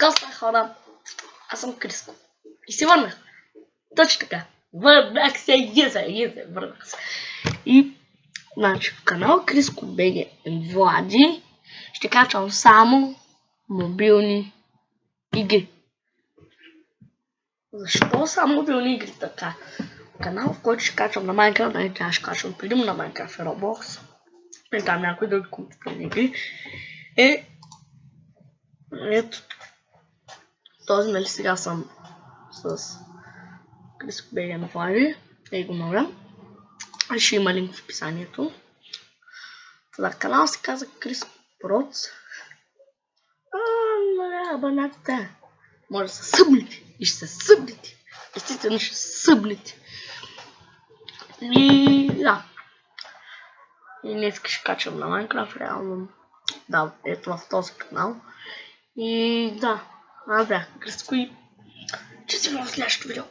Какво са хора? Аз съм Криско. И се върнах. Точно така. Върнах се, върнах се. И, значи, в канал Криско БГ Влади ще качвам само мобилни игри. Защо само мобилни игри така? Канал, в който ще качвам на Майнкрафт, нали, тя ще качвам предимно на Майнкрафт и Roblox. И там някои други компютърни игри. Ето този, нали, сега съм с Криско БГ Влади. Ей го моля. Ще има линк в описанието. Това канал се казва Криско Проц. Абонатите. Може да се събнете. И ще се събнете. Естествено ще се събнете. И да. И днес ще качвам на Майнкрафт, реално. Да, ето в този канал. И да. Аз бях Криско и че си в следващото видео.